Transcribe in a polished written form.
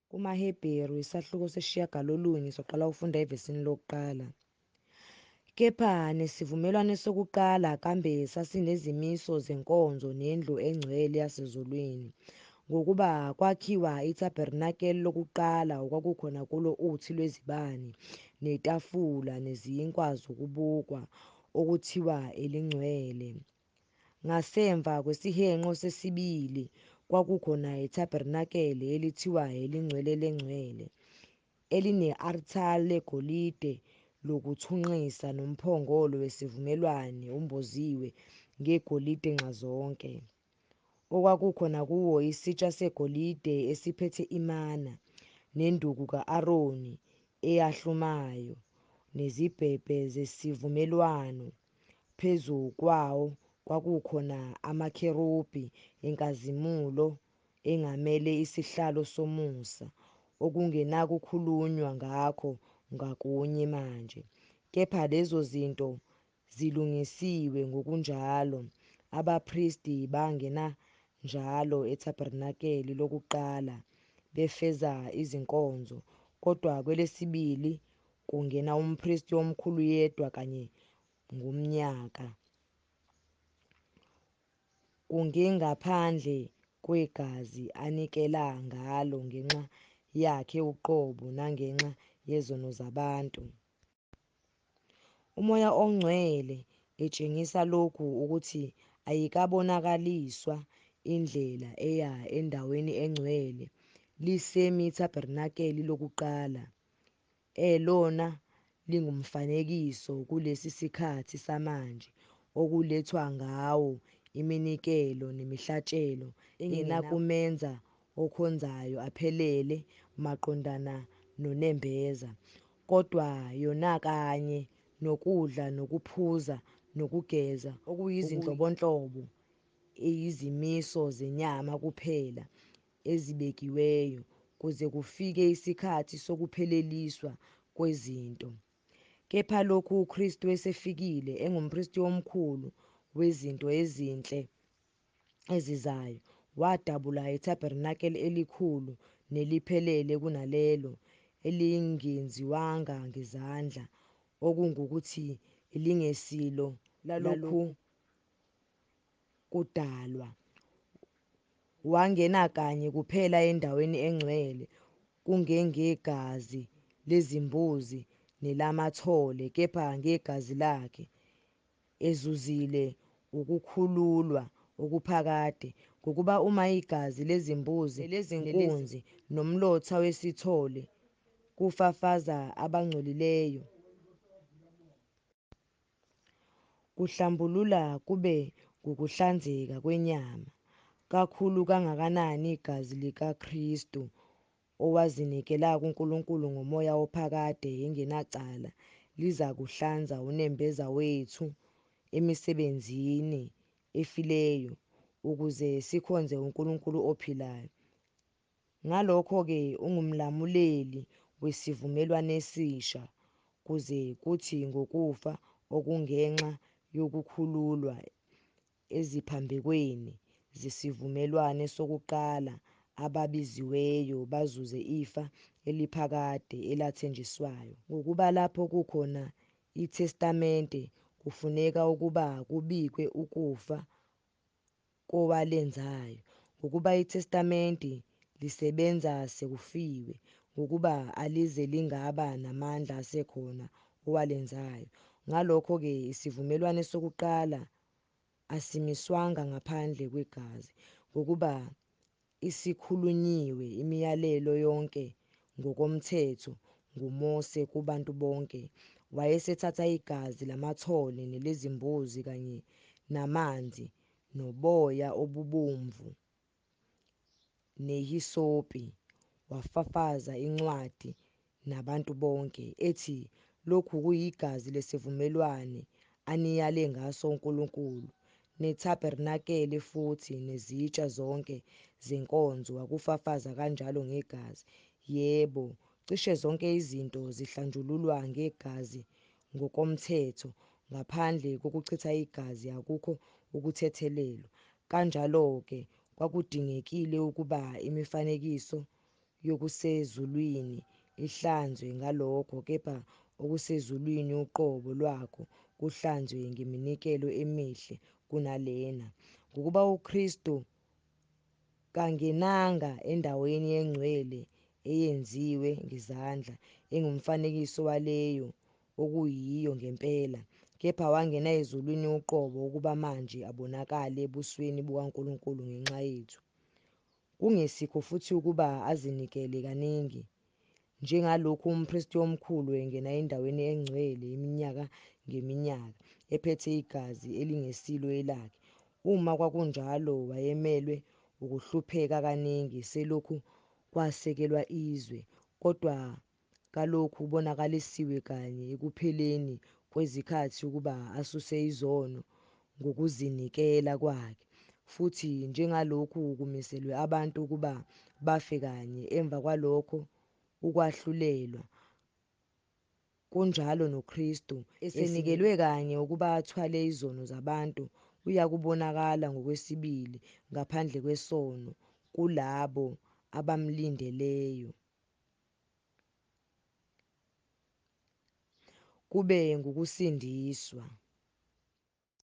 KumaHebheru isahluko sesishiyagalolunye soqala ufunda evesini lokuqala. Kepha nesivumelwano sokuqala kambe sasinezimiso zenkonzo nendlu engcwele yasezulwini. Ngokuba kwakhiwa ithabernakeli lokuqala okwakukhona kulo uthi lwezibani netafula nezinkwa zokubukwa okuthiwa elingcwele. Ngasemva kwesihenqo sesibili kwakukhona ithabernakeli elithiwa elingcwele lengcwele, eline-alithari legolide lokuthunqisa nomphongolo wesivumelwano omboziwe ngegolide nxazonke. Okwakukhona kuwo isitsha segolide esiphethe imana, nenduku ka-Aroni eyahlumayo, nezibhebhe zesivumelwano. Phezu kwawo kwakukhona amakherubhi enkazimulo engamele isihlalo somusa, okungenakukhulunywa ngakho ngakunye manje. Kepha lezo zinto zilungisiwe ngokunjalo, abaphristi bangena njalo ethabernakeli lokuqala befeza izinkonzo, kodwa kwelesibili kungena umphristi omkhulu yedwa kanye ngomnyaka, kungengaphandle kwegazi anikela ngalo ngenxa yakhe uqobo nangenxa yezono zabantu. Umoya ongcwele etshengisa lokhu ukuthi ayikabonakaliswa indlela eya endaweni engcwele lisemi-thabernakeli lokuqala, elona lingumfanekiso kulesi sikhathi samanje okulethwa ngawo iminikelo nemihlatshelo engenakumenza okhonzayo aphelele maqondana nonembeza, kodwa yona kanye nokudla nokuphuza nokugeza okuyizinhlobonhlobo eyizimiso zenyama kuphela ezibekiweyo kuze kufike isikhathi sokupheleliswa kwezinto. Kepha lokhu uKristu esefikile engumphristi omkhulu wezinto ezinhle ezizayo, wadabula ithabernakeli elikhulu neliphelele kunalelo elingenziwanga ngezandla, okungukuthi lingesilo lalokhu kudalwa. Wangena kanye kuphela endaweni engcwele, kungengegazi lezimbuzi nelamathole, kepha ngegazi lakhe, ezuzile ukukhululwa okuphakade. Ngokuba uma igazi lezimbuzi nelenkunzi nomlotha wesithole kufafaza abangcolileyo, kuhlambulula kube ngukuhlanzeka kwenyama, kakhulu kangakanani igazi likaKristu owazinikela kuNkulunkulu ngomoya ophakade engenacala lizakuhlanza unembeza wethu emisebenzini efileyo, ukuze sikhonze uNkulunkulu ophilayo. Ngalokho-ke ungumlamuleli wesivumelwano esisha, kuze kuthi ngokufa okungenxa yokukhululwa eziphambekweni zesivumelwano sokuqala ababiziweyo bazuze ifa eliphakade elathenjiswayo. Ngokuba lapho kukhona iTestamente kufuneka ukuba kubikwe ukufa kowalenzayo, ngokuba iTestamente lisebenza sekufiwe, ngokuba alize lingaba namandla asekhona owalenzayo. Ngalokho-ke isivumelwano sokuqala asimiswanga ngaphandle kwegazi, ngokuba isikhulunyiwe imiyalelo yonke ngokomthetho nguMose kubantu bonke. Wayesethatha igazi lamathole nelezimbuzi kanye namanzi noboya obubomvu nehisopi, wafafaza incwadi nabantu bonke, ethi lokhu kuyigazi lesivumelwano aniyale ngaso uNkulunkulu. Nethabernakeli futhi nezitsha zonke zenkonzo wakufafaza kanjalo ngegazi. Yebo, cishe zonke izinto zihlanjululwa ngegazi ngokomthetho, ngaphandle kokuchitha igazi akukho ukuthethelelwa. Kanjalo-ke kwakudingekile ukuba imifanekiso yokusezulwini ihlanzwe ngalokho, kepha okusezulwini uqobo lwakho kuhlanzwe ngeminikelo emihle kunalena. Ngokuba uKristu kangenanga endaweni engcwele eyenziwe ngezandla engumfanekiso waleyo okuyiyo ngempela, kepha wangena ezulwini uqobo ukuba manje abonakale ebusweni bukaNkulunkulu ngenxa yethu. Kungesikho futhi ukuba azinikele kaningi, njengalokhu umpristi omkhulu engena endaweni engcwele iminyaka ngeminyaka, ephethe igazi elingesilo elakhe. Uma kwakunjalo wayemelwe ukuhlupheka kaningi selokhu kwasekelwa izwe, kodwa kalokhu kubonakalisiwe kanye ekupheleni kwezikhathi ukuba asuse izono ngokuzinikela kwakhe. Futhi njengalokhu kumiselwe abantu ukuba bafe kanye emva kwalokho ukwahlulelwa, kunjalo noKristu esenikelwe kanye ukuba athwale izono zabantu uyakubonakala ngokwesibili ngaphandle kwesono kulabo abamlindeleyo, kube ngukusindiswa.